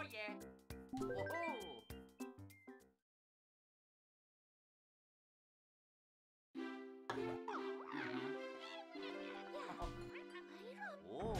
Oh yeah. Woohoo! Oh.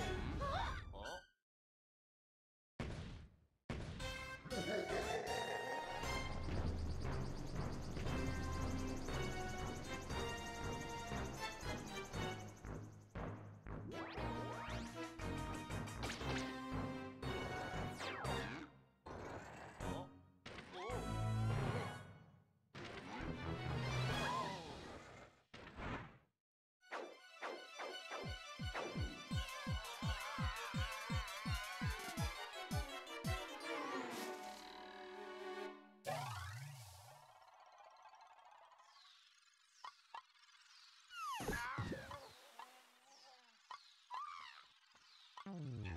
Oh.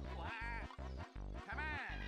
Come on!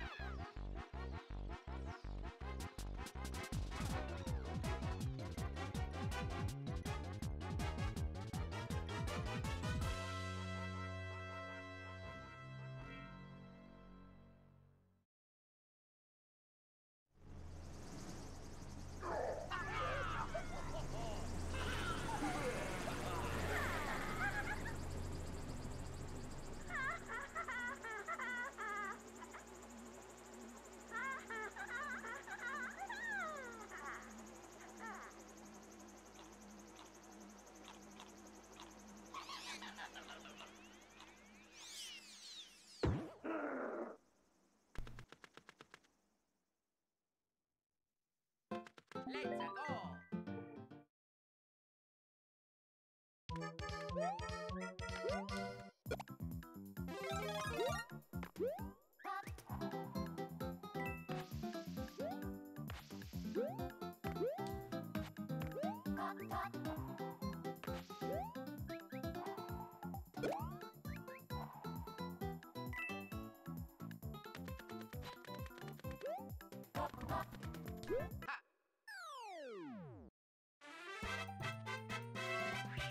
Let's go! Ha!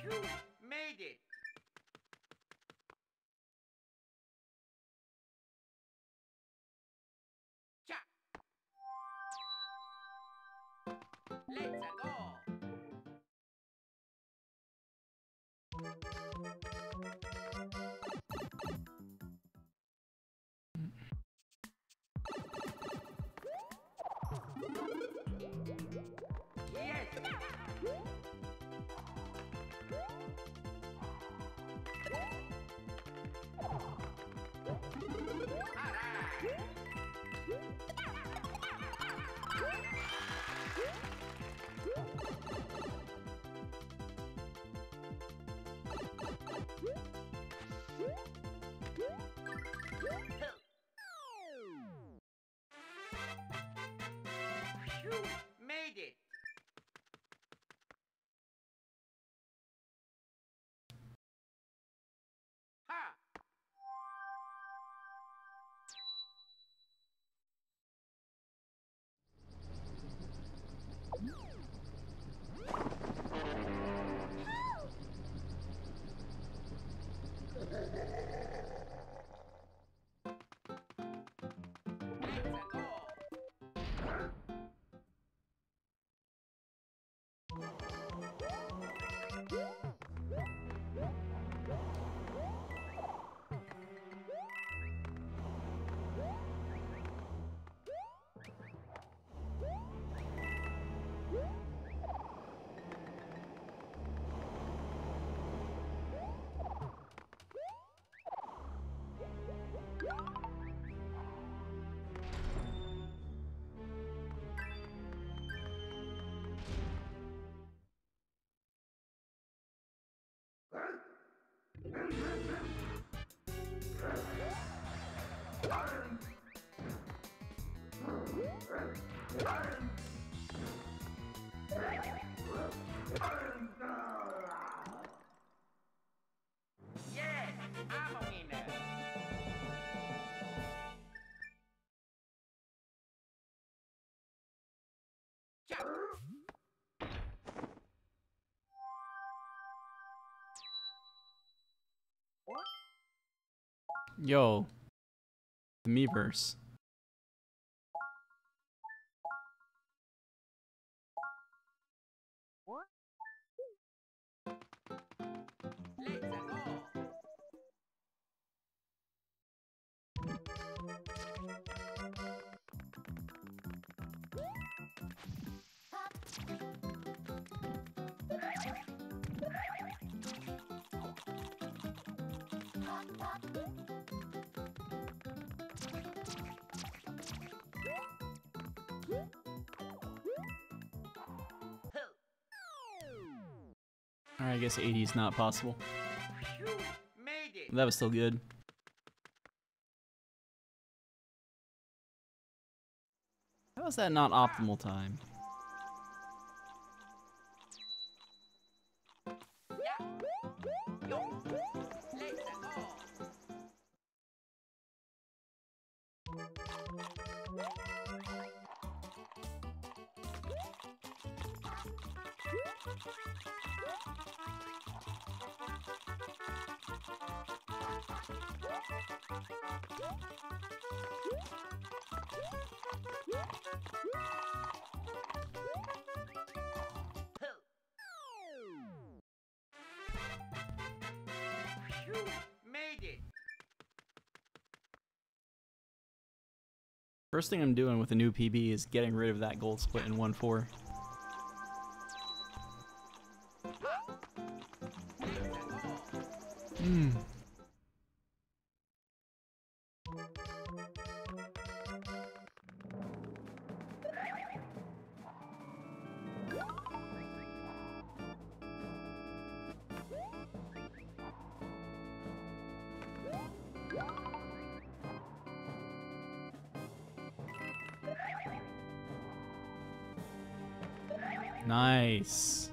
Phew! Made it! Cha! Let's go! Yes! Alright! Phew! Made it! Ha! Let's go! Yes! I'm a winner! Cha! Yo, the Miiverse. Alright, I guess 80 is not possible. You made it. That was still good. How is that not optimal time? Yeah. Yo. Let's go. You made it. First thing I'm doing with a new PB is getting rid of that gold split in 1-4. Hmm. Nice.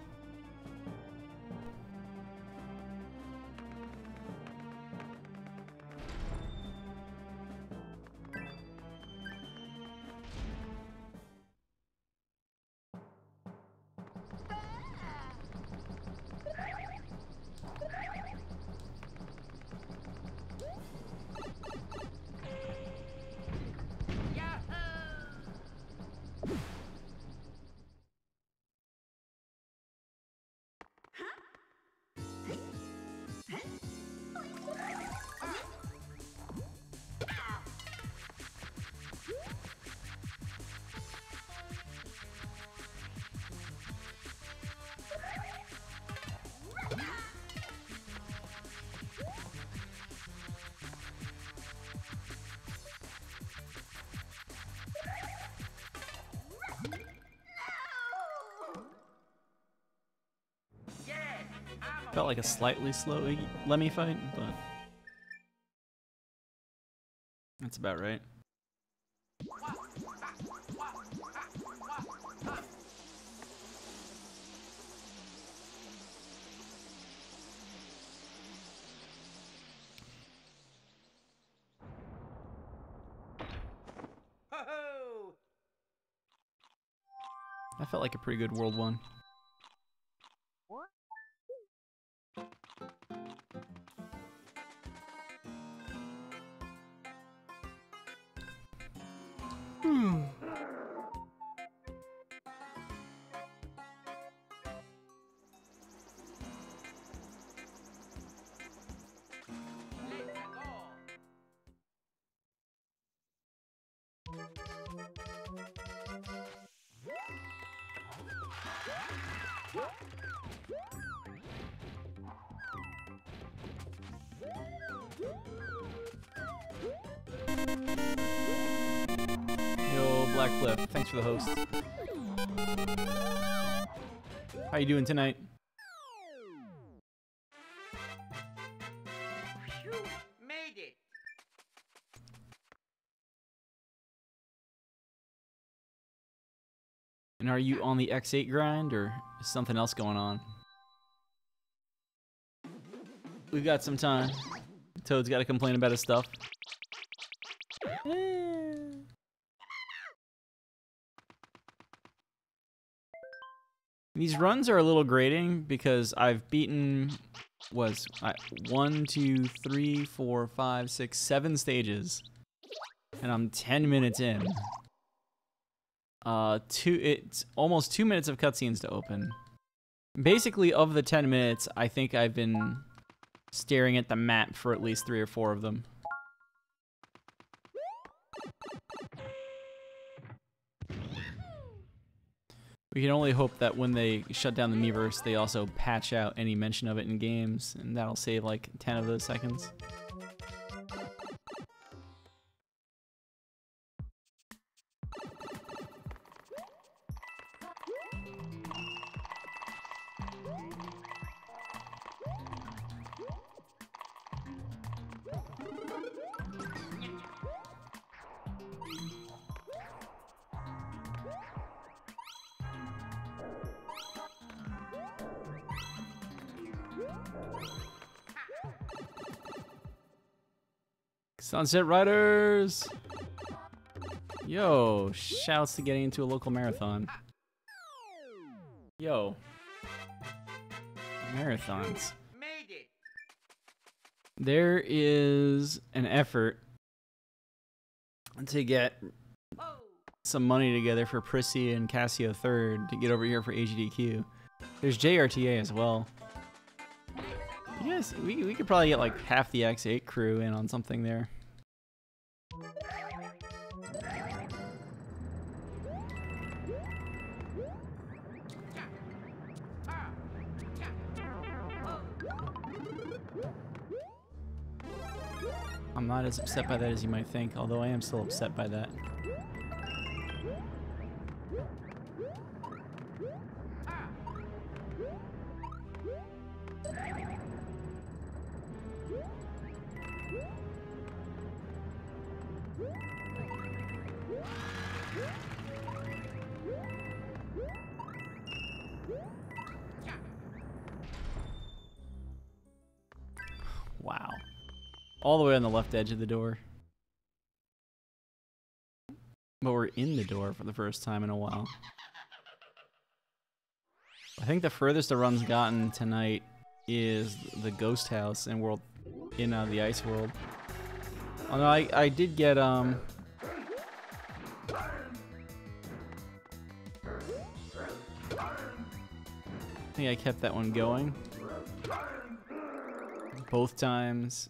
Felt like a slightly slow Lemmy fight, but that's about right. That felt like a pretty good World 1. Yo, Black Cliff, thanks for the host. How you doing tonight? You made it. And are you on the X8 grind, or is something else going on? We've got some time. Toad's got to complain about his stuff. These runs are a little grating because I've beaten 1, 2, 3, 4, 5, 6, 7 stages, and I'm 10 minutes in. It's almost 2 minutes of cutscenes to open. Basically, of the 10 minutes, I think I've been staring at the map for at least 3 or 4 of them. We can only hope that when they shut down the Miiverse, they also patch out any mention of it in games, and that'll save like 10 of those seconds. Sunset Riders! Yo, shouts to getting into a local marathon. Yo. Marathons. Made it. There is an effort to get Oh. some money together for Prissy and Cassio Third to get over here for AGDQ. There's JRTA as well. Yes, we could probably get like half the X8 crew in on something there. I'm not as upset by that as you might think, although I am still upset by that. Wow. All the way on the left edge of the door. But we're in the door for the first time in a while. I think the furthest the run's gotten tonight is the ghost house in the ice world. Although I did get I think I kept that one going both times,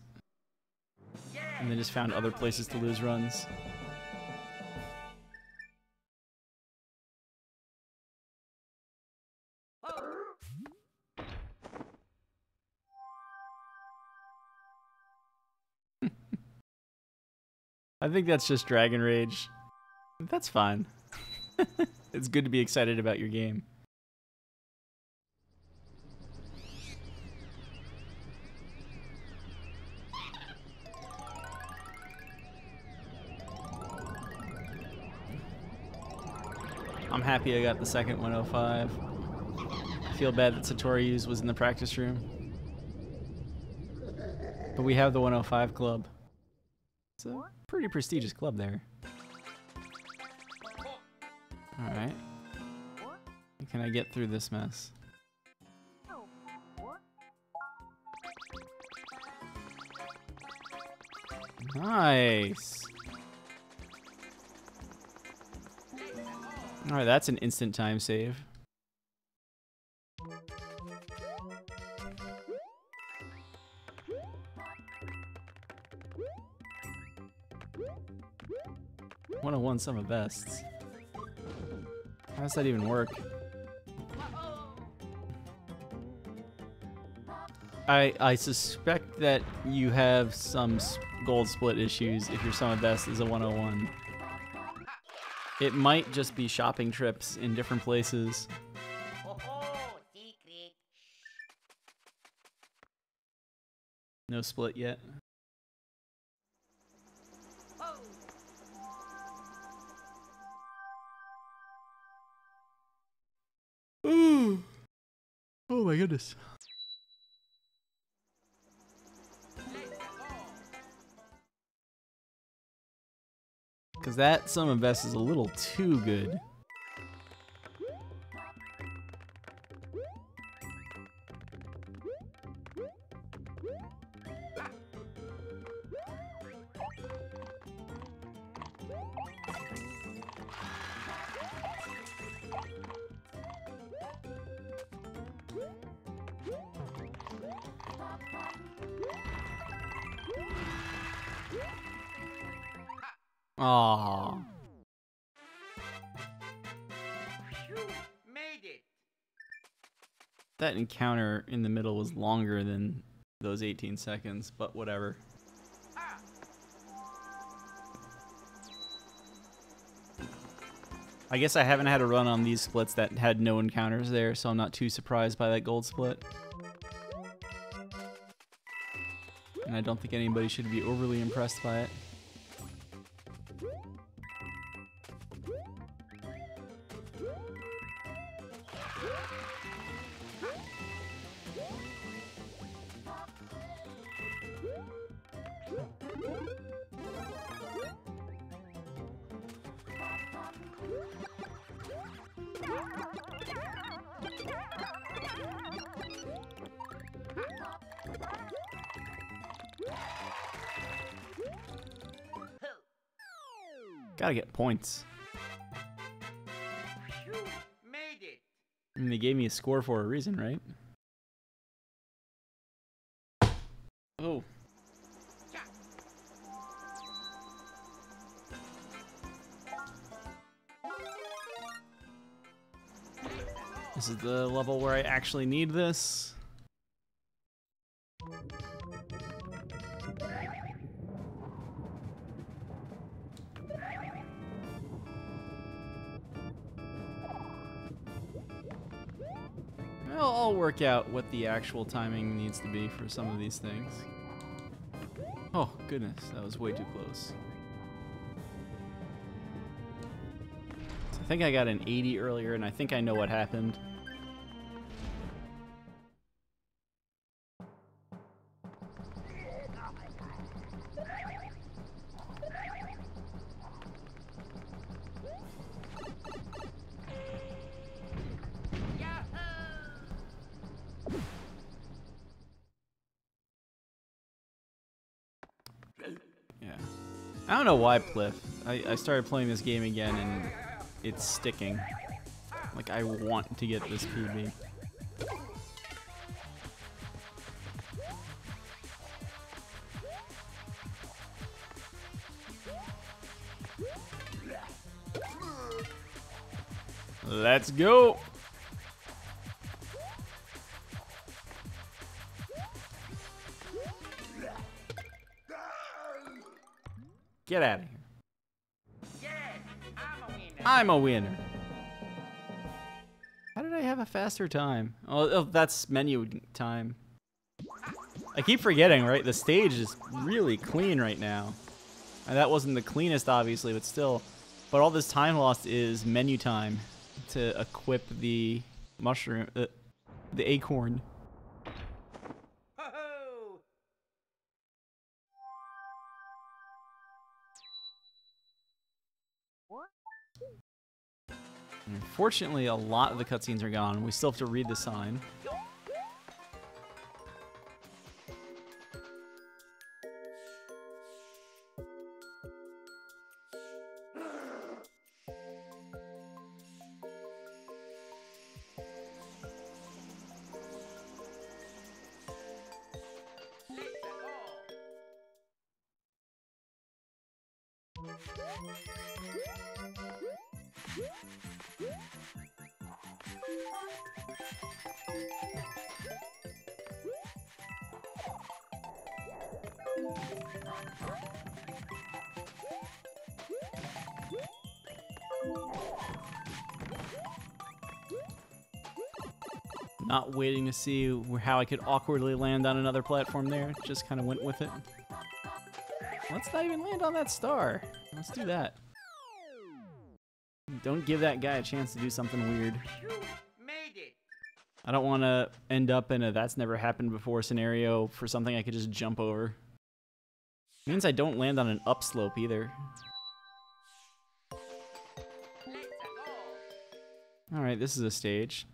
and then just found other places to lose runs. I think that's just Dragon Rage. That's fine. It's good to be excited about your game. I'm happy I got the second 105. I feel bad that Satorius was in the practice room. But we have the 105 club. It's a pretty prestigious club there. Alright. Can I get through this mess? Nice! Alright, that's an instant time save. One of one sum of bests. How does that even work? I suspect that you have some gold split issues if your sum of best is a 101. It might just be shopping trips in different places. Oh, secret. No split yet. Ooh. Oh my goodness. Because that sum of best is a little too good. Aww. Made it. That encounter in the middle was longer than those 18 seconds, but whatever. I guess I haven't had a run on these splits that had no encounters there, so I'm not too surprised by that gold split. And I don't think anybody should be overly impressed by it. Gotta get points. Phew, made it. I mean, they gave me a score for a reason, right? Oh. This is the level where I actually need this. I'll work out what the actual timing needs to be for some of these things. Oh, goodness, that was way too close. So I think I got an 80 earlier, and I think I know what happened. Yeah. I don't know why, Pliff. I started playing this game again and it's sticking. Like, I want to get this PB. Let's go! Get out of here. Yes, I'm a winner. I'm a winner. How did I have a faster time? Oh, that's menu time. I keep forgetting, right? The stage is really clean right now. And that wasn't the cleanest, obviously, but still. But all this time lost is menu time to equip the mushroom, the acorn. Ho-ho! Unfortunately, a lot of the cutscenes are gone. We still have to read the sign. Not waiting to see how I could awkwardly land on another platform there. Just kind of went with it. Let's not even land on that star. Let's do that. Don't give that guy a chance to do something weird. Made it. I don't want to end up in a that's never happened before scenario for something I could just jump over. Means I don't land on an upslope either. Alright, this is a stage.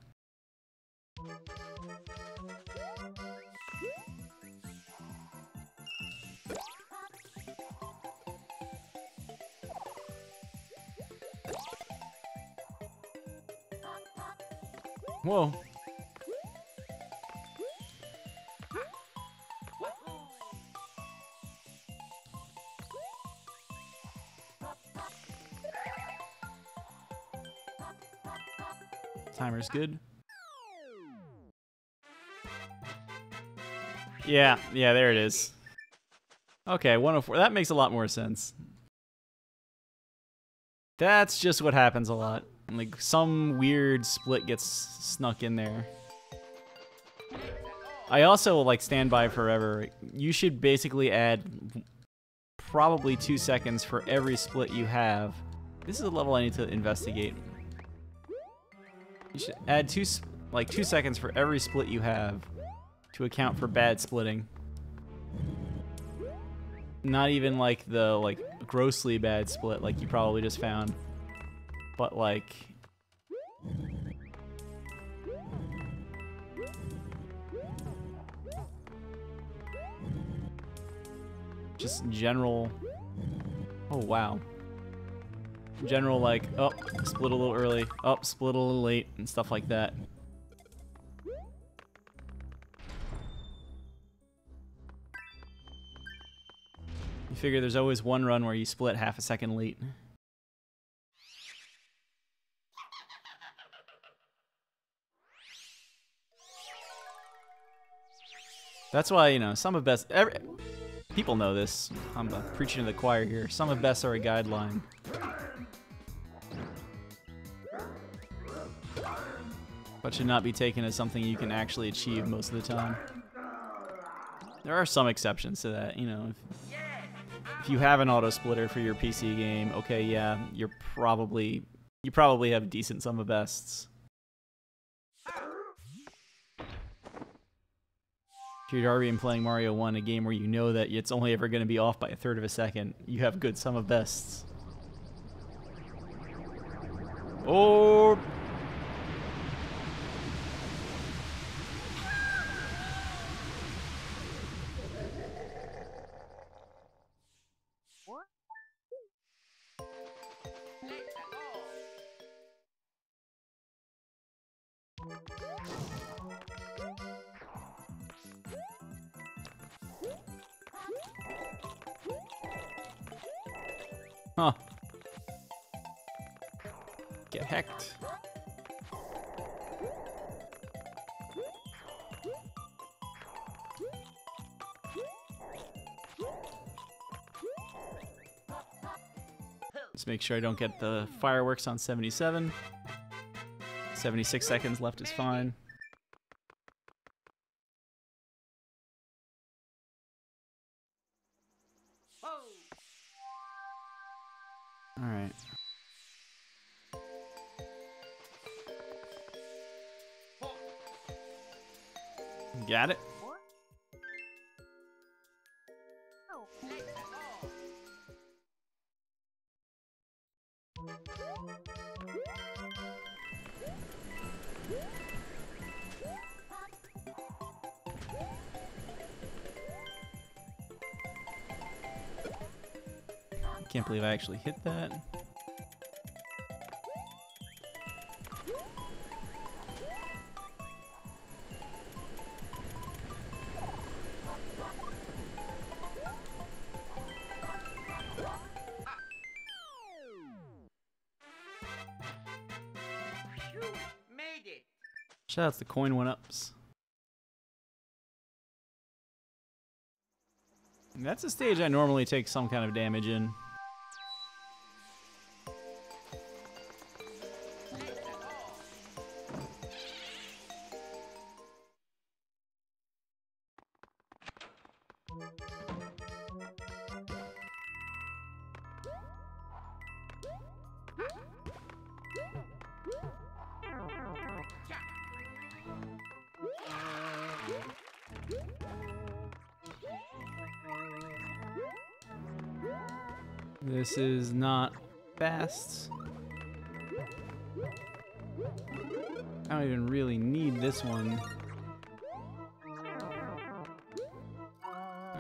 Whoa. Timer's good. Yeah, there it is. Okay, 104. That makes a lot more sense. That's just what happens a lot. Like, some weird split gets snuck in there. I also like stand by forever. You should basically add probably 2 seconds for every split you have. This is a level I need to investigate. You should add 2 seconds for every split you have to account for bad splitting. Not even like the grossly bad split like you probably just found, but like just general. Oh wow. general, like, oh, split a little early, oh, split a little late, and stuff like that. You figure there's always one run where you split half a second late. That's why, you know, some of best... people know this. I'm preaching to the choir here. Some of best are a guideline. But should not be taken as something you can actually achieve most of the time. There are some exceptions to that, you know. If you have an auto splitter for your PC game, okay, yeah, you probably have decent sum of bests. If you're already playing Mario 1, a game where you know that it's only ever going to be off by 1/3 of a second, you have good sum of bests. Or... Huh. Get hecked. Let's make sure I don't get the fireworks on 77. 76 seconds left is fine. Alright. Got it? Can't believe I actually hit that. Made it. Shout out to the coin 1-ups. That's a stage I normally take some kind of damage in. This is not fast. I don't even really need this one.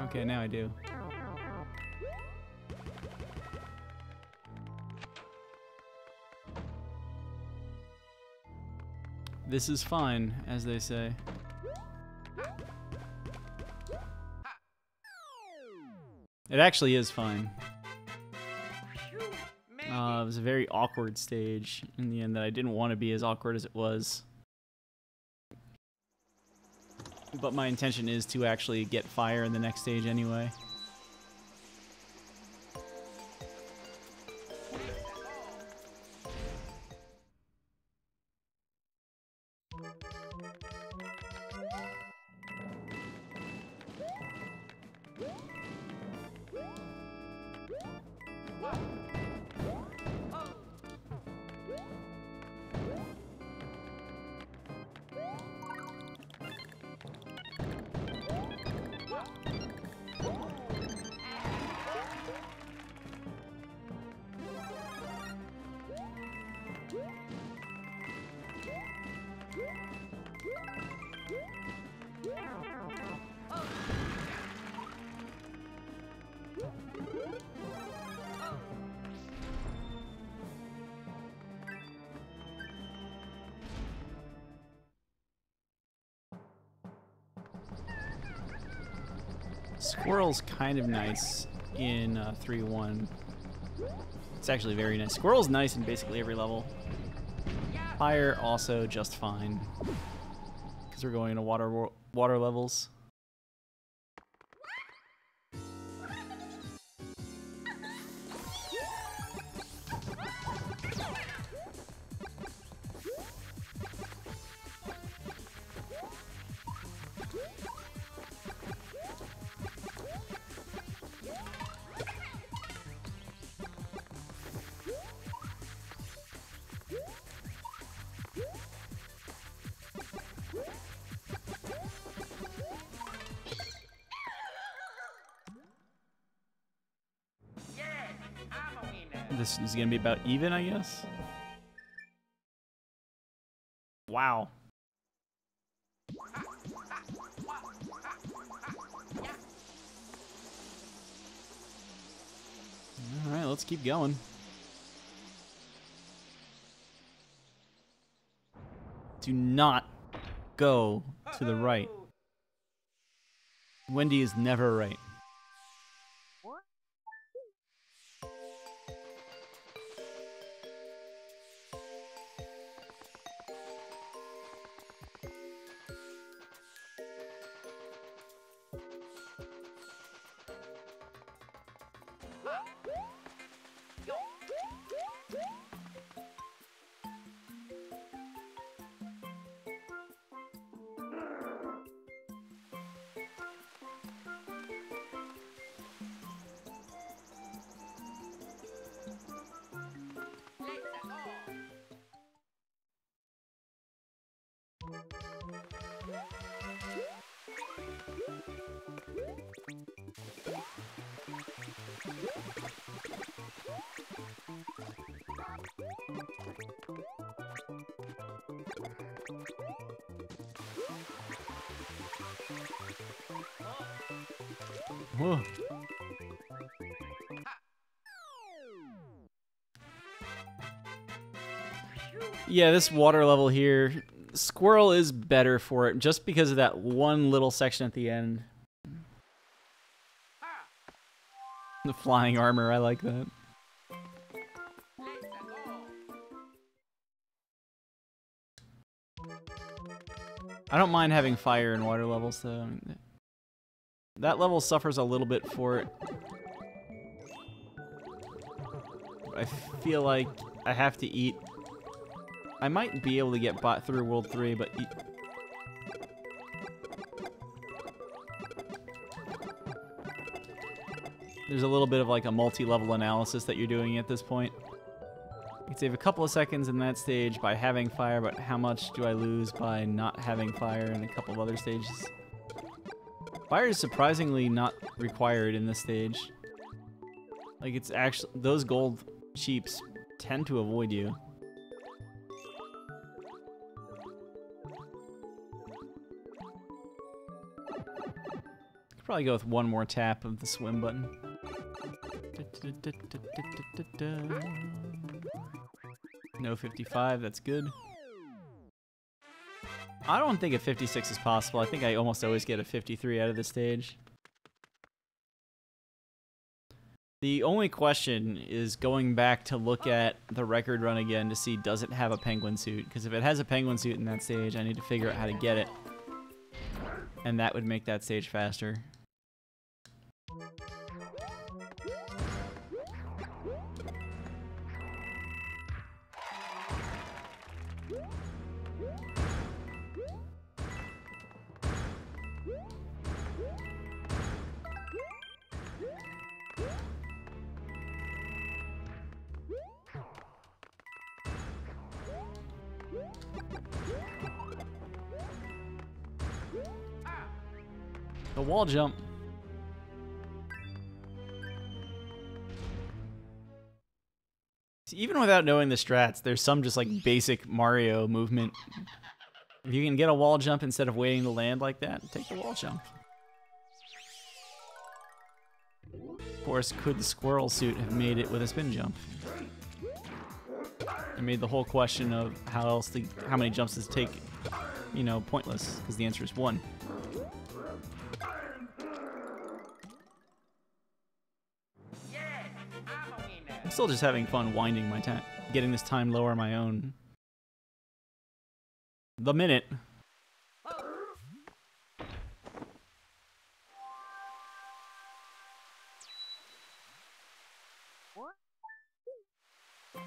Okay, now I do. This is fine, as they say. It actually is fine. It was a very awkward stage in the end that I didn't want to be as awkward as it was. But my intention is to actually get fire in the next stage anyway. Squirrel's kind of nice in 3-1. It's actually very nice. Squirrel's nice in basically every level. Fire also just fine. Because we're going into water levels. This is gonna be about even, I guess. Wow. All right, let's keep going. Do not go to the right. Wendy is never right. Whoa. Yeah, this water level here, Squirrel is better for it just because of that one little section at the end. The flying armor, I like that. I don't mind having fire in water levels though. That level suffers a little bit for it. I feel like I have to eat. I might be able to get bot through World 3, but there's a little bit of like a multi-level analysis that you're doing at this point. You can save a couple of seconds in that stage by having fire, but how much do I lose by not having fire in a couple of other stages? Fire is surprisingly not required in this stage. Like, it's actually, those gold cheeps tend to avoid you. Could probably go with one more tap of the swim button. No 55, that's good. I don't think a 56 is possible. I think I almost always get a 53 out of this stage. The only question is going back to look at the record run again to see does it have a penguin suit. Because if it has a penguin suit in that stage, I need to figure out how to get it. And that would make that stage faster. The wall jump. See, even without knowing the strats, there's some just like basic Mario movement. If you can get a wall jump instead of waiting to land like that, take the wall jump. Of course, could the squirrel suit have made it with a spin jump? It made the whole question of how many jumps does it take, you know, pointless, because the answer is 1. I'm a winner. I'm still just having fun winding my time, getting this time lower on my own. The minute.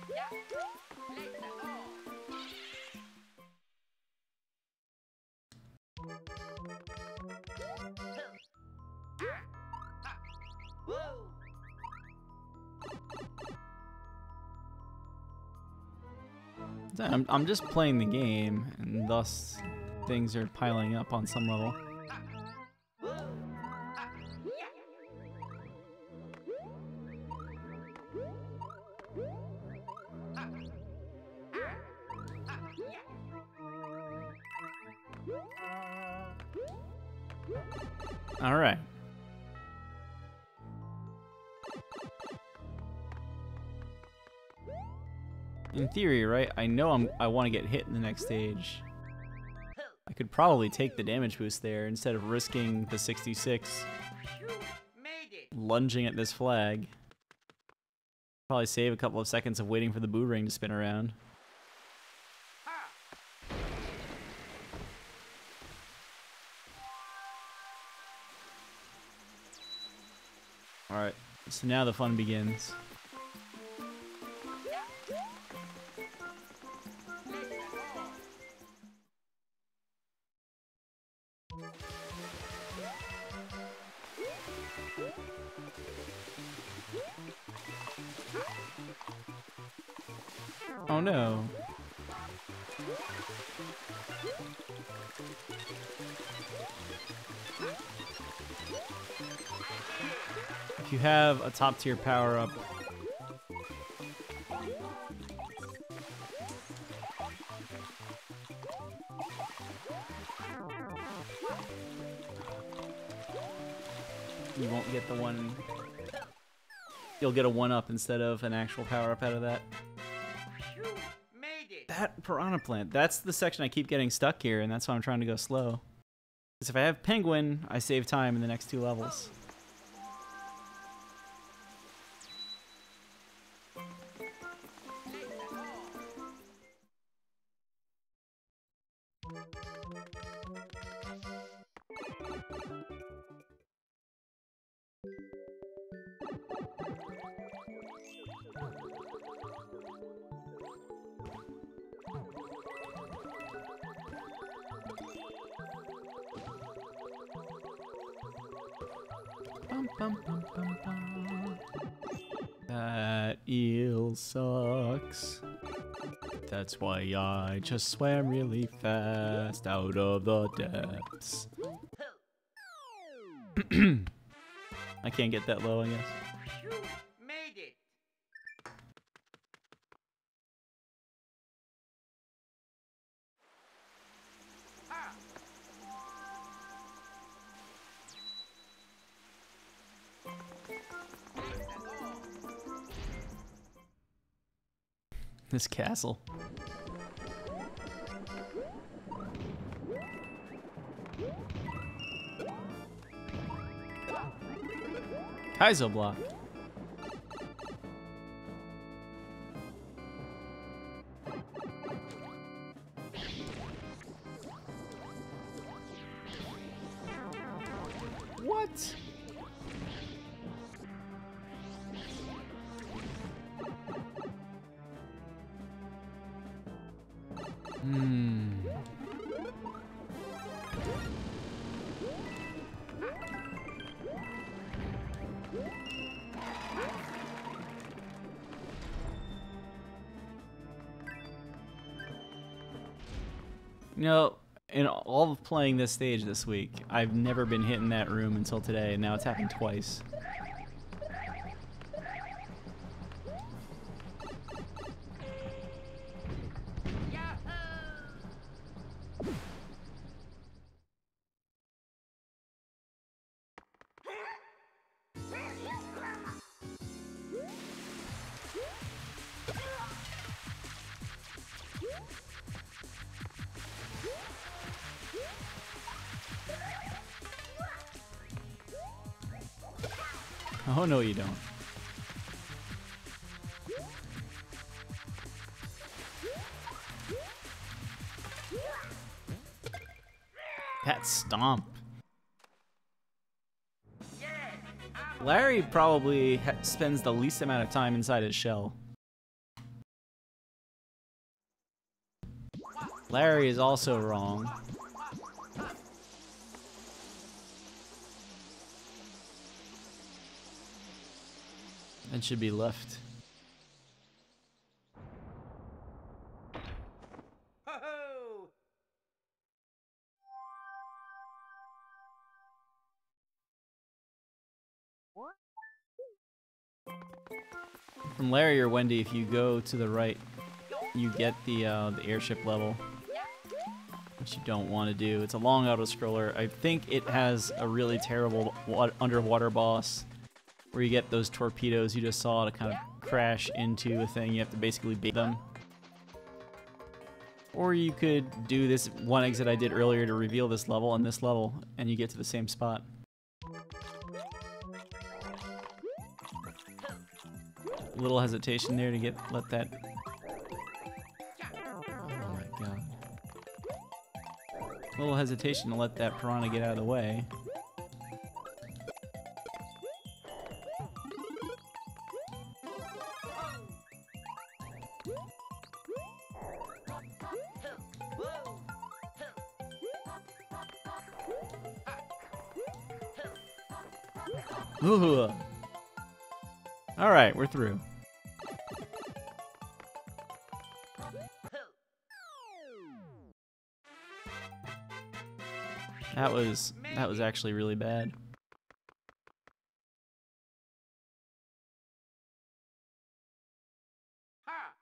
Yeah. Let's go. Woo. I'm just playing the game, and thus things are piling up on some level. All right. In theory, right? I know I want to get hit in the next stage. I could probably take the damage boost there instead of risking the 66 Made it. lunging at this flag. Probably save a couple of seconds of waiting for the boo ring to spin around. Alright, so now the fun begins. Oh no. If you have a top tier power up, you won't get the one. You'll get a 1-up instead of an actual power up out of that. Made it. That piranha plant, that's the section I keep getting stuck here, and that's why I'm trying to go slow. Because if I have penguin, I save time in the next 2 levels. Bum, bum, bum, bum, bum. That eel sucks. That's why I just swam really fast out of the depths. I can't get that low, I guess. Made it. This castle. Kaizo block. What? You know, in all of playing this stage this week, I've never been hit in that room until today, and now it's happened twice. Oh, no, you don't. that stomp. Yes, I'm Larry probably spends the least amount of time inside his shell. Larry is also wrong. It should be left. Ho-ho! From Larry or Wendy, if you go to the right, you get the airship level, which you don't want to do. It's a long auto-scroller. I think it has a really terrible underwater boss where you get those torpedoes you just saw to kind of crash into a thing. You have to basically bait them. Or you could do this one exit I did earlier to reveal this level and this level, and you get to the same spot. A little hesitation there to let that... Oh my god. A little hesitation to let that piranha get out of the way. Ooh. All right, we're through. That was actually really bad. Ha!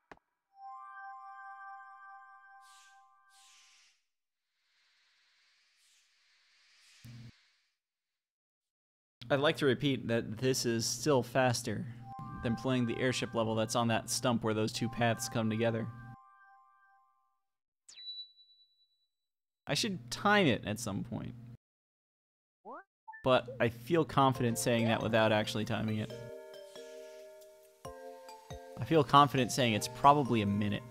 I'd like to repeat that this is still faster than playing the airship level that's on that stump where those two paths come together. I should time it at some point. But I feel confident saying that without actually timing it. I feel confident saying it's probably a minute.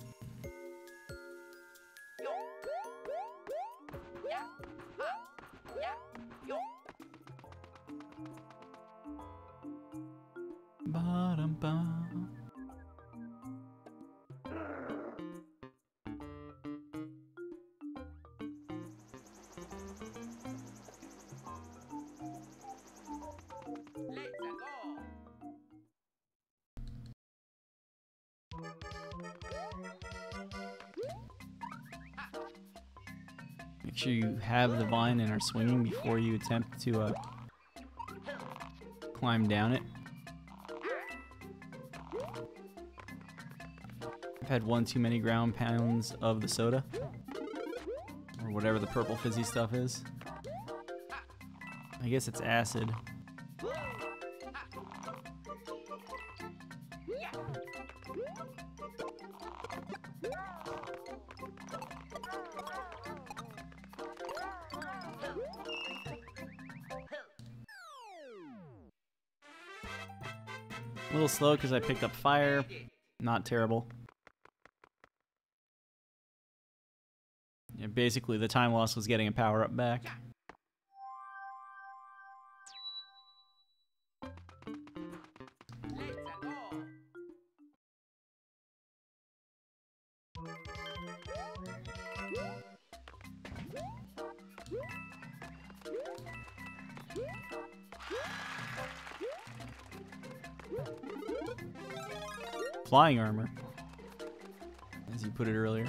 Ba-dum-bum. Let's go! Make sure you have the vine and are swinging before you attempt to climb down it. I've had one too many ground pounds of the soda, or whatever the purple fizzy stuff is. I guess it's acid. A little slow because I picked up fire. Not terrible. Yeah, basically, the time loss was getting a power-up back. Let's go! Flying armor, as you put it earlier.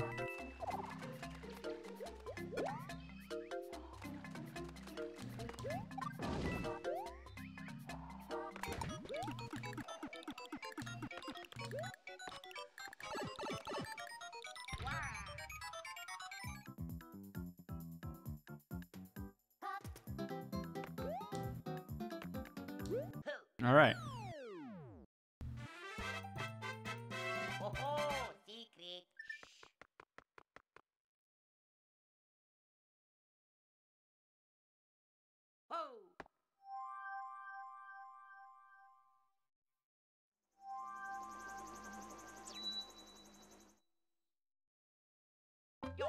All right. Oh, secret. Oh. Yo.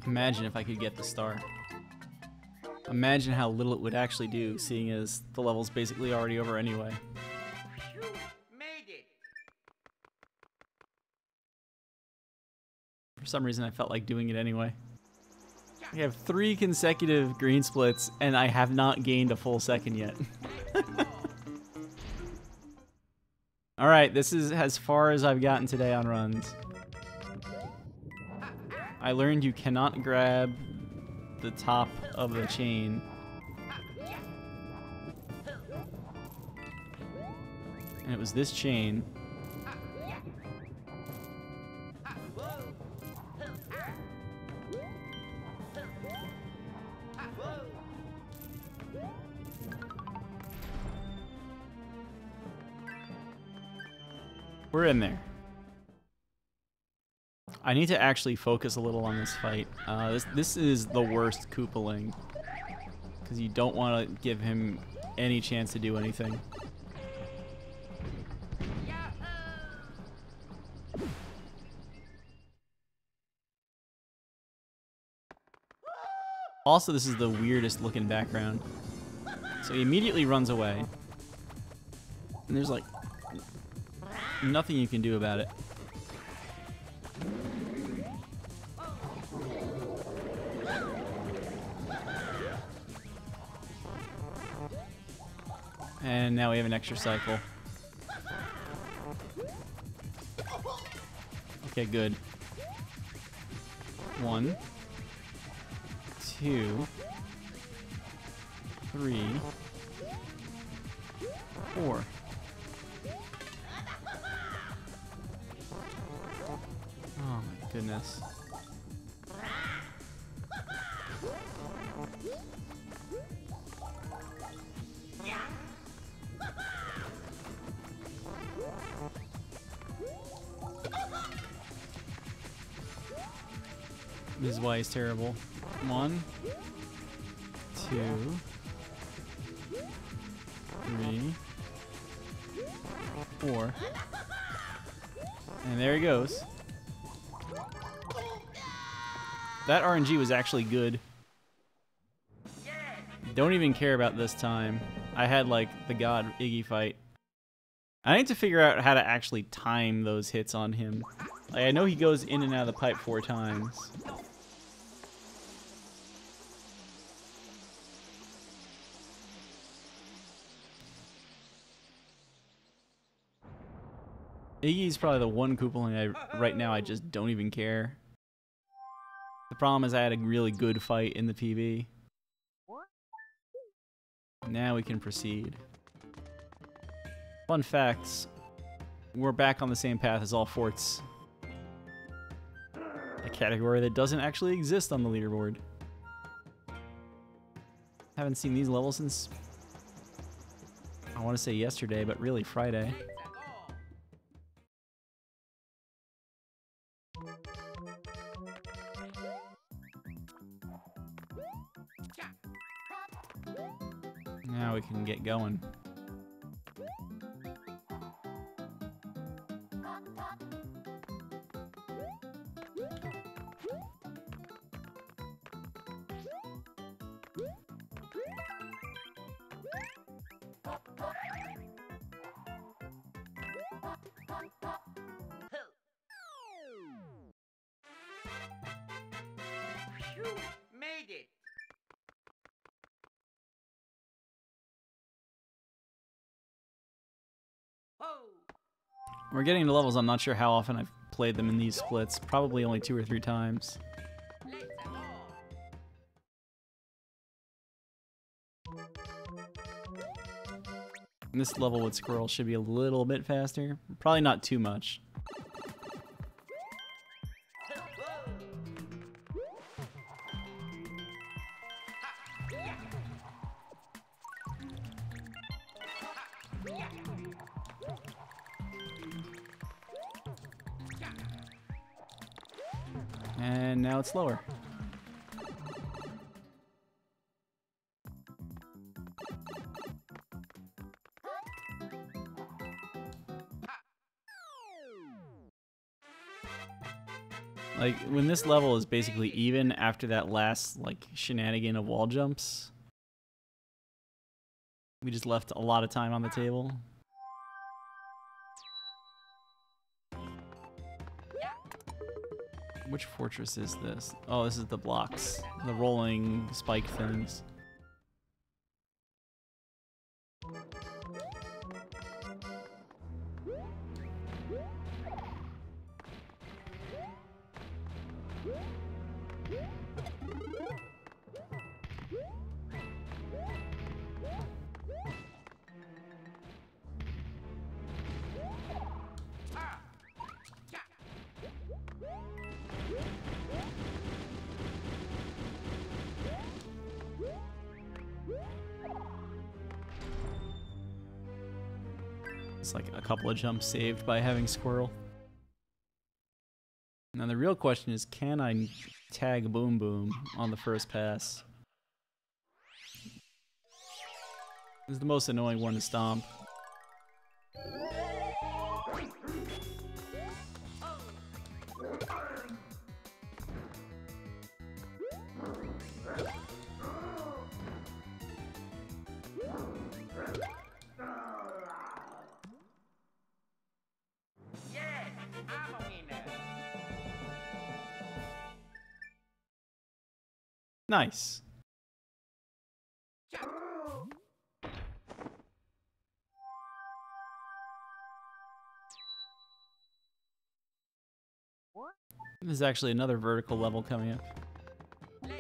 Imagine if I could get the star. Imagine how little it would actually do, seeing as the level's basically already over anyway. Phew, made it. For some reason, I felt like doing it anyway. I have 3 consecutive green splits, and I have not gained a full second yet. Alright, this is as far as I've gotten today on runs. I learned you cannot grab the top of the chain. And it was this chain. We're in there. I need to actually focus a little on this fight. This is the worst Koopaling, because you don't want to give him any chance to do anything. Also, this is the weirdest looking background. So he immediately runs away. And there's like nothing you can do about it. And now we have an extra cycle. Okay, good. 1, 2, 3, 4. Oh my goodness. This is why he's terrible. 1, 2, 3, 4. And there he goes. That RNG was actually good. Don't even care about this time. I had like the God Iggy fight. I need to figure out how to actually time those hits on him. Like, I know he goes in and out of the pipe 4 times. Iggy's probably the one Koopaling right now I just don't even care. The problem is I had a really good fight in the PB. Now we can proceed. Fun facts. We're back on the same path as all forts. A category that doesn't actually exist on the leaderboard. Haven't seen these levels since, I want to say yesterday, but really Friday. Now we can get going. Phew, made it. We're getting to levels I'm not sure how often I've played them in these splits. Probably only 2 or 3 times. And this level with Squirrel should be a little bit faster. Probably not too much. And now it's lower. Like, when this level is basically even after that last, like, shenanigan of wall jumps, we just left a lot of time on the table. Which fortress is this? Oh, this is the blocks. The rolling spike things. It's like a couple of jumps saved by having Squirrel. Now the real question is, can I tag Boom Boom on the first pass? This is the most annoying one to stomp. Yes, I'm a winner. Nice. There's actually another vertical level coming up. Let's go.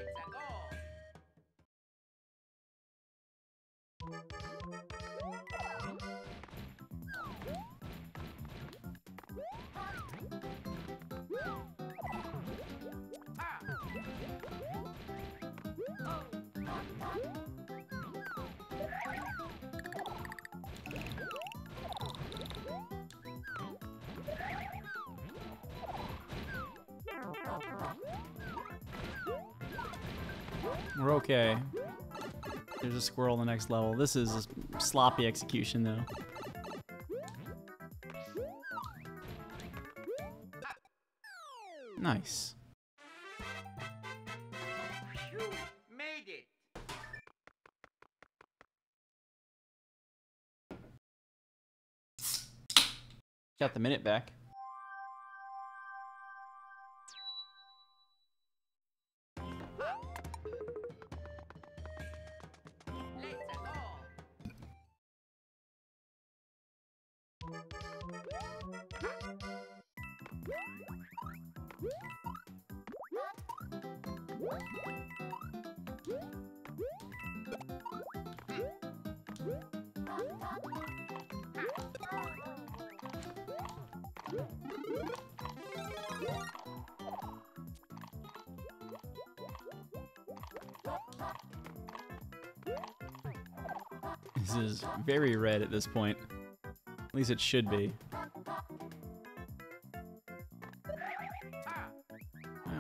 We're okay. There's a squirrel on the next level. This is a sloppy execution, though. Nice. Phew, made it. Got the minute back. This is very red at this point. At least it should be. I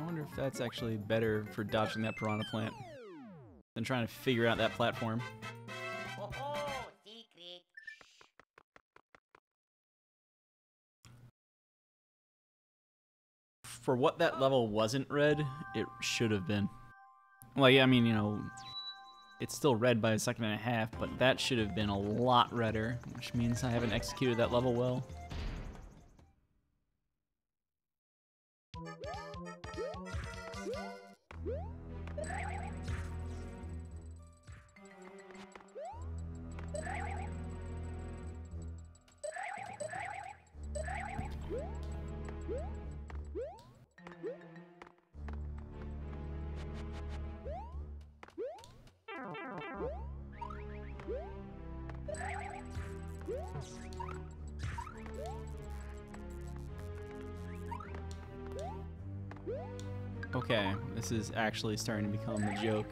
wonder if that's actually better for dodging that piranha plant than trying to figure out that platform. Oh, secret. For what that level wasn't red, it should have been. Like, I mean, you know, it's still red by a second and a half, but that should have been a lot redder, which means I haven't executed that level well. Okay, this is actually starting to become a joke.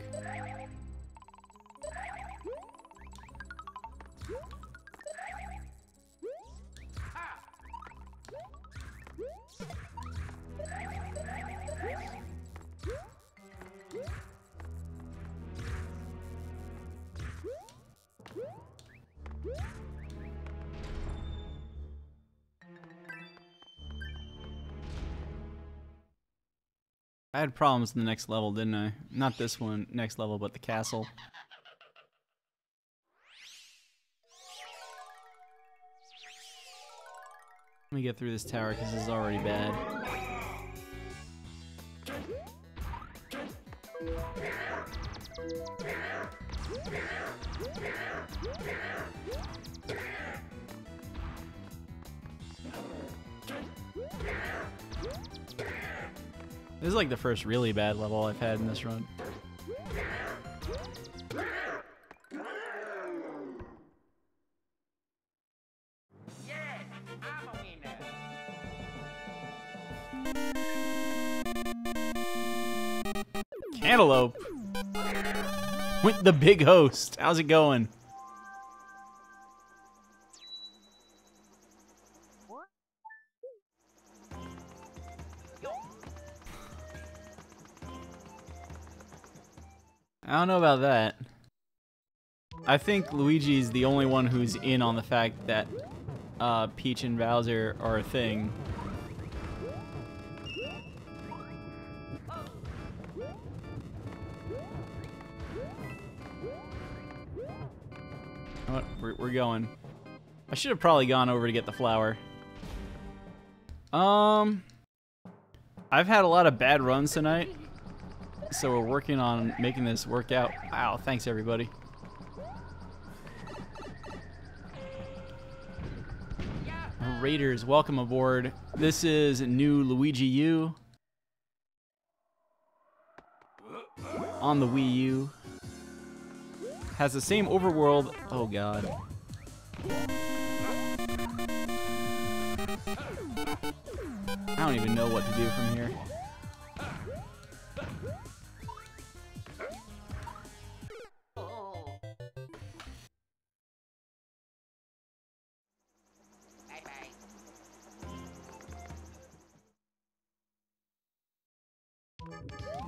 I had problems in the next level, didn't I? Not this one, next level, but the castle. Let me get through this tower because this is already bad. This is like the first really bad level I've had in this run. Yes, I'm a winner. Cantaloupe! With the big host. How's it going? I don't know about that. I think Luigi's the only one who's in on the fact that Peach and Bowser are a thing. What? We're going. I should have probably gone over to get the flower. I've had a lot of bad runs tonight, so we're working on making this work out. Wow, thanks everybody. Raiders, welcome aboard. This is new Luigi U on the Wii U. Has the same overworld. Oh god. I don't even know what to do from here.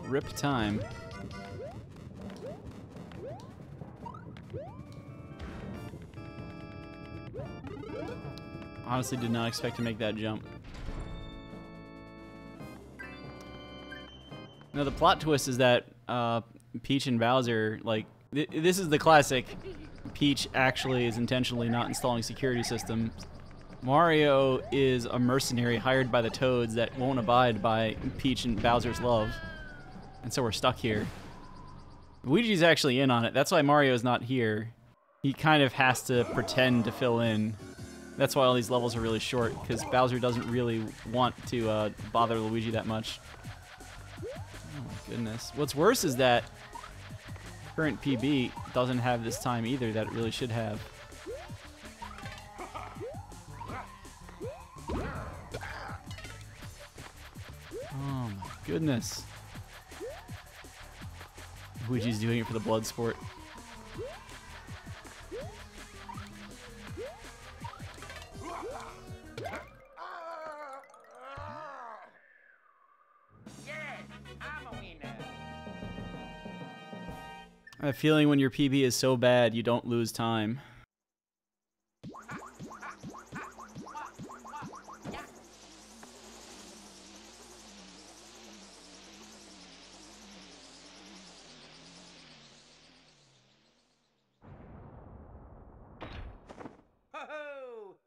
Rip time. Honestly, did not expect to make that jump. Now the plot twist is that Peach and Bowser, like, this is the classic. Peach actually is intentionally not installing security systems. Mario is a mercenary hired by the Toads that won't abide by Peach and Bowser's love. And so we're stuck here. Luigi's actually in on it. That's why Mario's not here. He kind of has to pretend to fill in. That's why all these levels are really short, because Bowser doesn't really want to bother Luigi that much. Oh my goodness. What's worse is that current PB doesn't have this time either that it really should have. Oh my goodness. Luigi's doing it for the blood sport. Yes, I'm a winner. I have a feeling when your PB is so bad, you don't lose time. Ho-ho!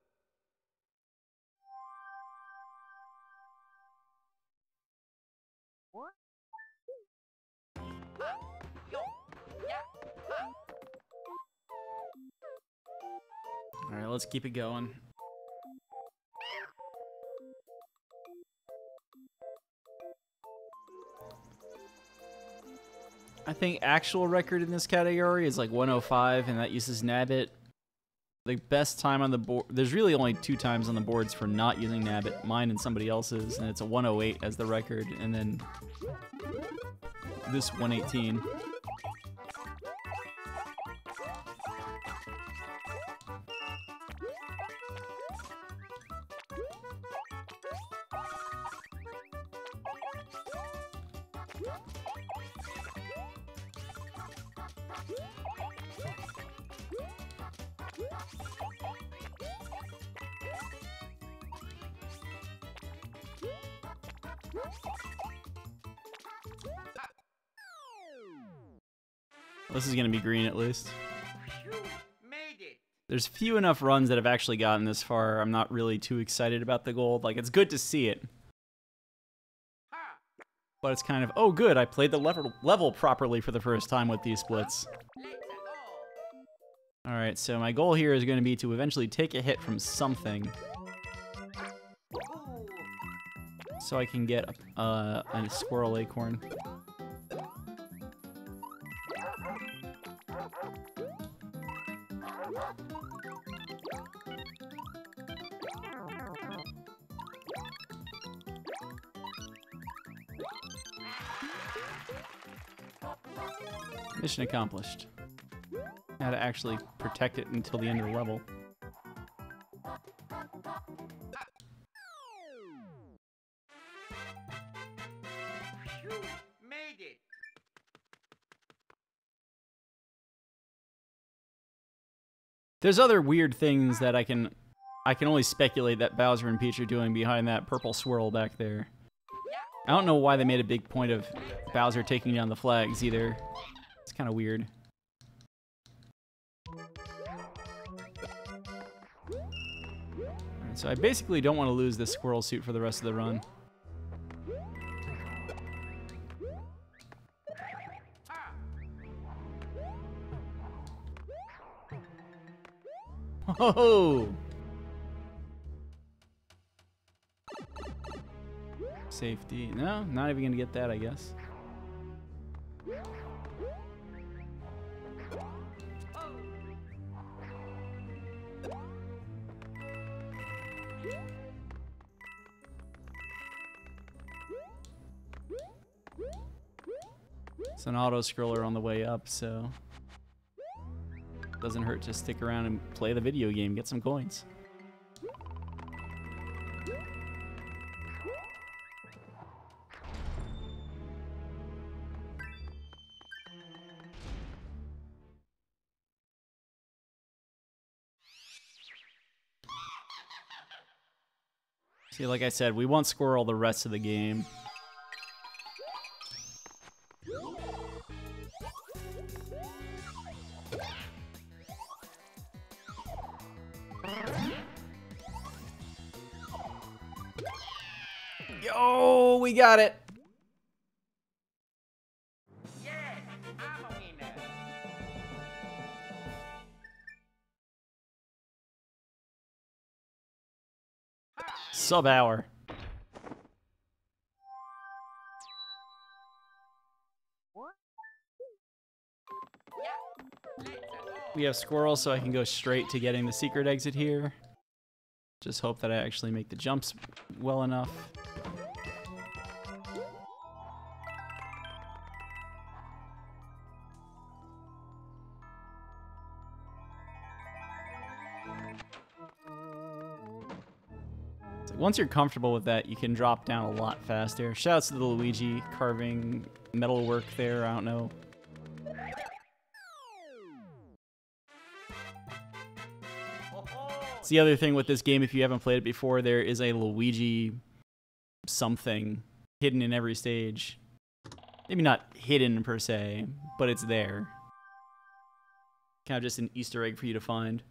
Alright, let's keep it going. I think actual record in this category is like 105, and that uses Nabbit. The best time on the board, there's really only 2 times on the boards for not using Nabbit, mine and somebody else's, and it's a 108 as the record, and then this 118. This is gonna be green at least. Phew, made it. There's few enough runs that have actually gotten this far. I'm not really too excited about the gold. Like, it's good to see it. Ha. But it's kind of, oh good, I played the level properly for the first time with these splits. Let's go. Alright, so my goal here is going to be to eventually take a hit from something. Ooh. So I can get a squirrel acorn. Mission accomplished. Now to actually protect it until the end of the level. Phew, made it. There's other weird things that I can only speculate that Bowser and Peach are doing behind that purple swirl back there. I don't know why they made a big point of Bowser taking down the flags either. It's kind of weird. Alright, so I basically don't want to lose this squirrel suit for the rest of the run. Oh! Safety. No, not even gonna get that, I guess. It's an auto-scroller on the way up, so doesn't hurt to stick around and play the video game, get some coins. See, like I said, we want squirrel the rest of the game. Yo, we got it. Yeah, I'm a winner. Sub-hour. We have squirrel, so I can go straight to getting the secret exit here. Just hope that I actually make the jumps well enough. So once you're comfortable with that, you can drop down a lot faster. Shouts to the Luigi carving metalwork there, I don't know. It's the other thing with this game, if you haven't played it before, there is a Luigi something hidden in every stage. Maybe not hidden per se, but it's there. Kind of just an Easter egg for you to find.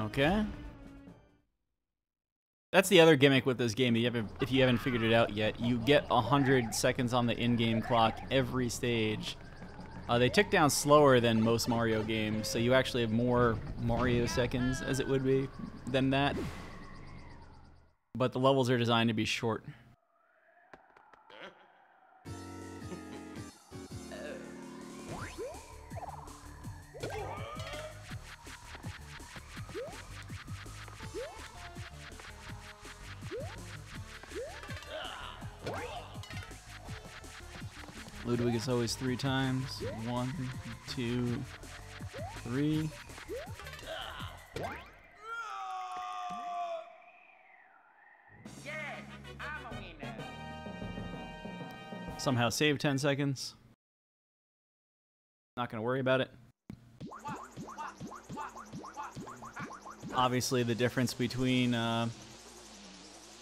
Okay. That's the other gimmick with this game. If you haven't figured it out yet, you get 100 seconds on the in-game clock every stage. They tick down slower than most Mario games, so you actually have more Mario seconds, as it would be, than that. But the levels are designed to be short. Ludwig is always 3 times. 1, 2, 3. Yeah, I'm a winner. Somehow save 10 seconds. Not gonna worry about it. Obviously, the difference between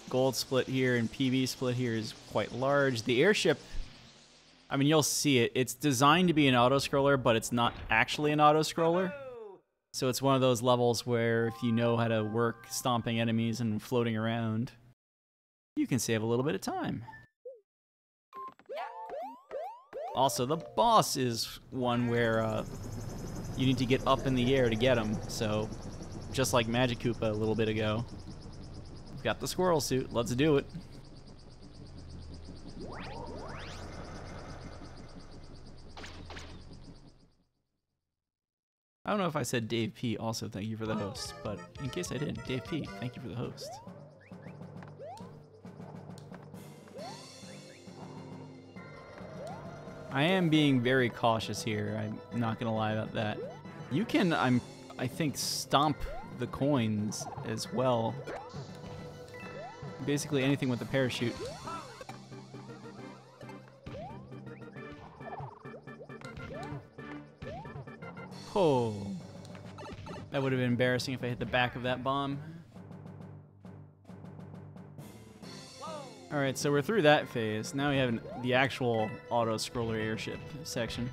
gold split here and PB split here is quite large. The airship, I mean, you'll see it. It's designed to be an auto-scroller, but it's not actually an auto-scroller. So it's one of those levels where if you know how to work stomping enemies and floating around, you can save a little bit of time. Also, the boss is one where you need to get up in the air to get him. So, just like Magic Koopa a little bit ago. We've got the squirrel suit. Let's do it. I don't know if I said Dave P. also thank you for the host, but in case I did, Dave P., thank you for the host. I am being very cautious here. I'm not gonna lie about that. You can, I think, stomp the coins as well. Basically anything with a parachute. Oh, that would have been embarrassing if I hit the back of that bomb. Alright, so we're through that phase. Now we have the actual auto-scroller airship section.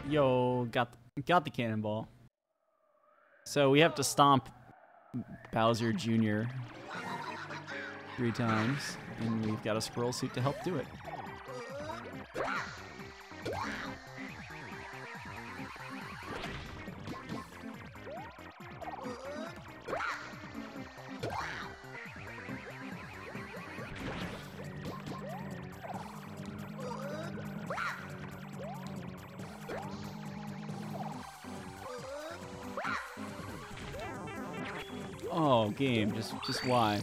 Yo, got the cannonball. So we have to stomp Bowser Jr. 3 times, and we've got a squirrel suit to help do it. Oh, game, just why?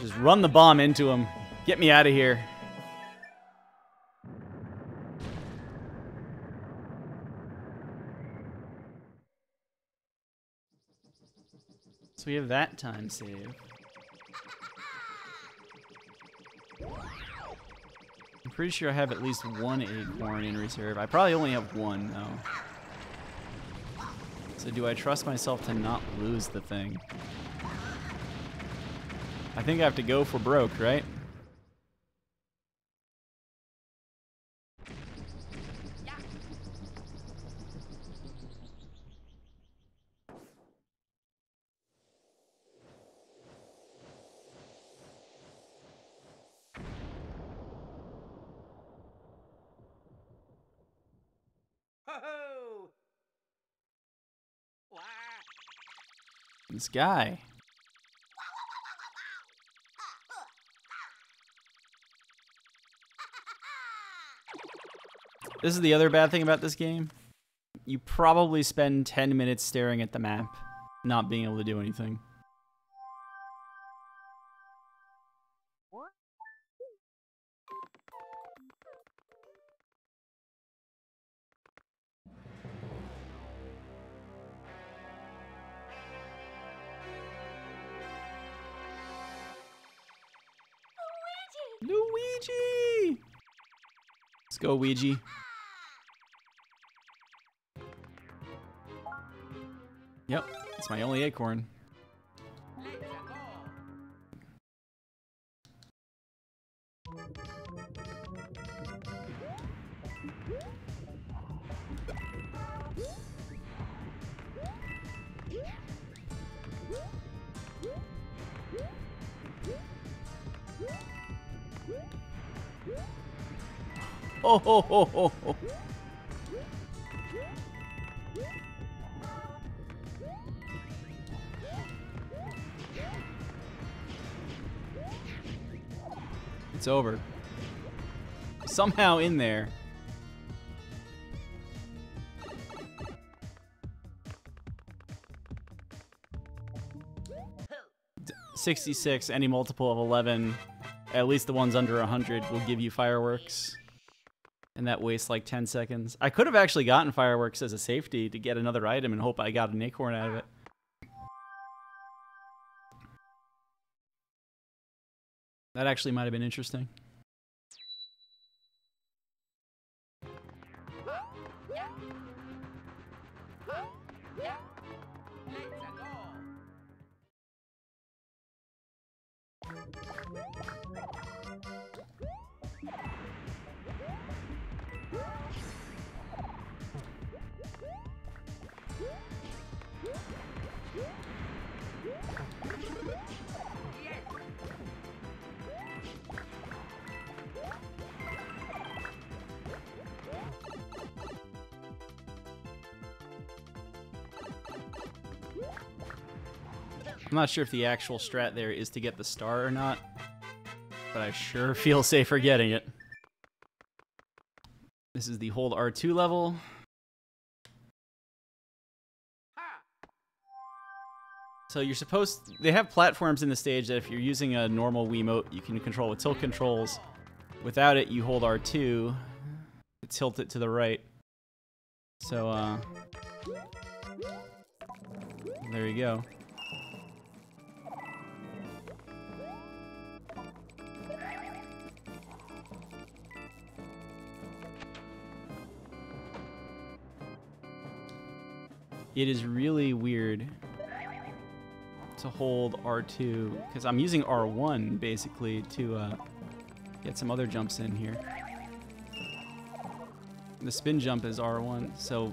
Just run the bomb into him. Get me out of here. So we have that time save. I'm pretty sure I have at least 1 acorn in reserve. I probably only have 1 though. So do I trust myself to not lose the thing? I think I have to go for broke, right? Ho-ho! Wah! This guy. This is the other bad thing about this game. You probably spend 10 minutes staring at the map, not being able to do anything. Luigi! Let's go, Ouija. Yep, it's my only acorn. Let's go! ho, ho, ho, ho, ho. It's over. Somehow in there. 66, any multiple of 11, at least the ones under 100, will give you fireworks. And that wastes like 10 seconds. I could have actually gotten fireworks as a safety to get another item and hope I got an acorn out of it. That actually might have been interesting. I'm not sure if the actual strat there is to get the star or not, but I sure feel safer getting it. This is the hold R2 level. So you're supposed... They have platforms in the stage that if you're using a normal Wiimote, you can control with tilt controls. Without it, you hold R2 to tilt it to the right. So, there you go. It is really weird to hold R2, because I'm using R1 basically to get some other jumps in here. The spin jump is R1, so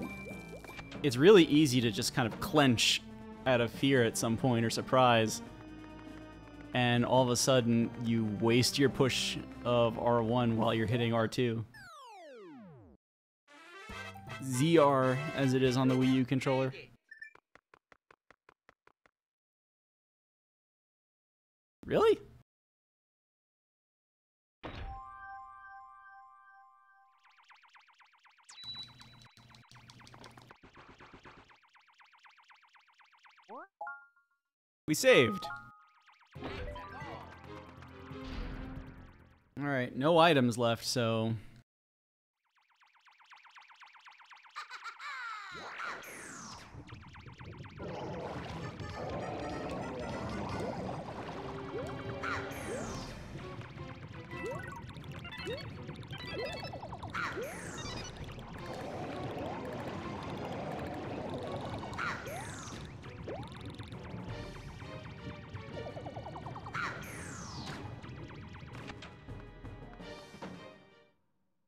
it's really easy to just kind of clench out of fear at some point or surprise, and all of a sudden you waste your push of R1 while you're hitting R2. ZR as it is on the Wii U controller. Really? We saved. All right, no items left, so...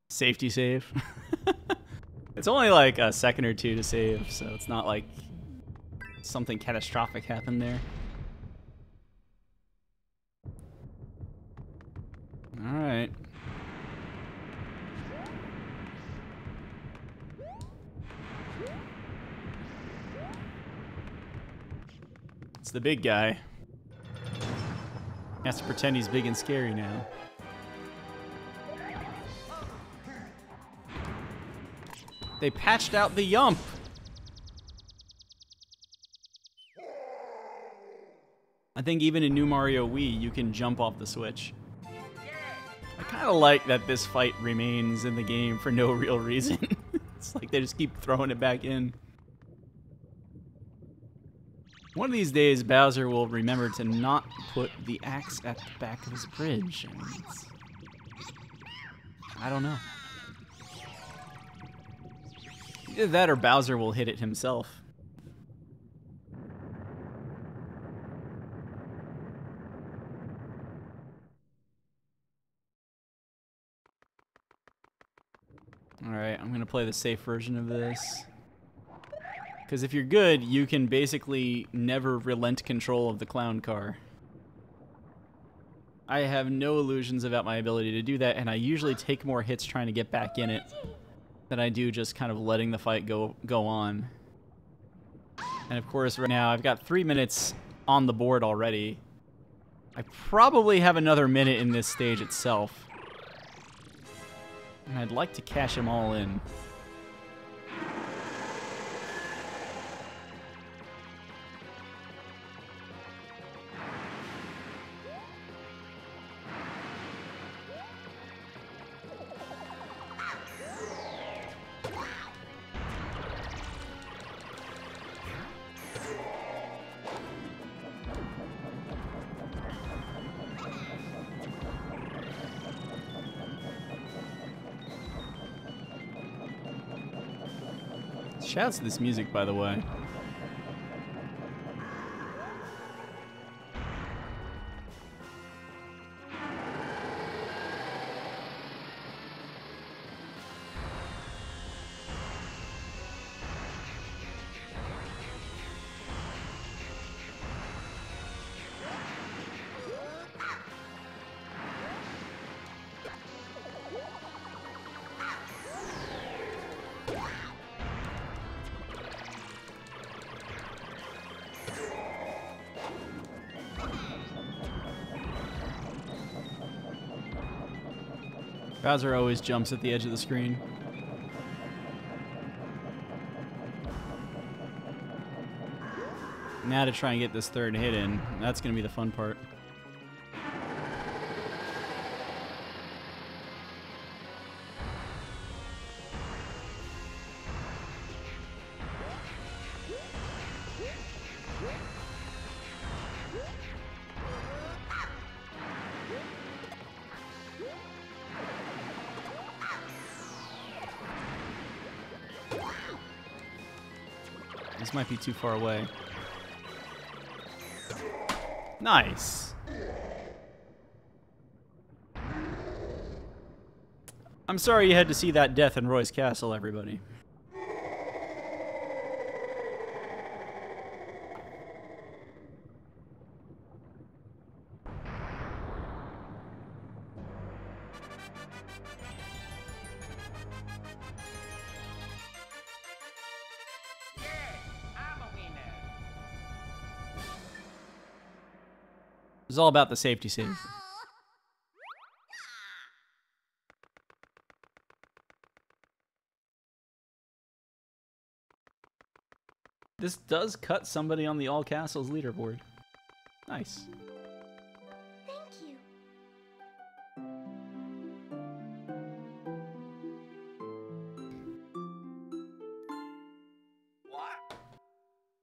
Safety save. It's only like a second or two to save, so it's not like something catastrophic happened there. All right. It's the big guy. He has to pretend he's big and scary now. They patched out the yump. I think even in New Mario Wii, you can jump off the switch. I kind of like that this fight remains in the game for no real reason. It's like they just keep throwing it back in. One of these days, Bowser will remember to not put the axe at the back of his bridge. I mean, I don't know. Either that or Bowser will hit it himself. Alright, I'm gonna play the safe version of this. Because if you're good, you can basically never relent control of the clown car. I have no illusions about my ability to do that, and I usually take more hits trying to get back in it than I do just kind of letting the fight go on. And of course, right now, I've got 3 minutes on the board already. I probably have another minute in this stage itself. And I'd like to cash them all in. Shouts to this music, by the way. Bowser always jumps at the edge of the screen. Now to try and get this third hit in. That's going to be the fun part. This might be too far away. Nice. I'm sorry you had to see that death in Roy's Castle, everybody. It's all about the safety save. This does cut somebody on the All Castles leaderboard. Nice. Thank you. What?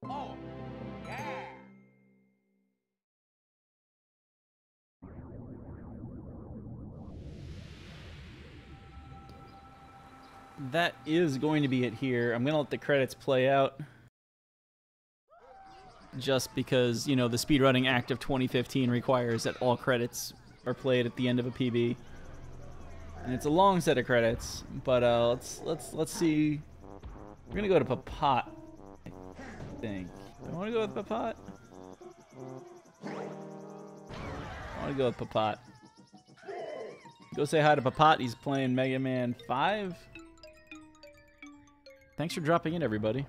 Oh, yeah. That is going to be it here. I'm going to let the credits play out. Just because, you know, the Speedrunning Act of 2015 requires that all credits are played at the end of a PB. And it's a long set of credits, but let's see. We're going to go to Papat, I think. I want to go with Papat. I want to go with Papat. Go say hi to Papat. He's playing Mega Man 5. Thanks for dropping in, everybody.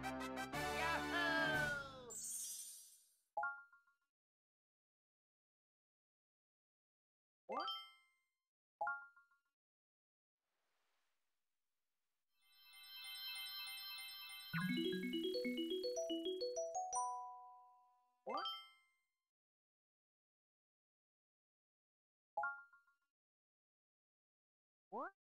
Yahoo! What?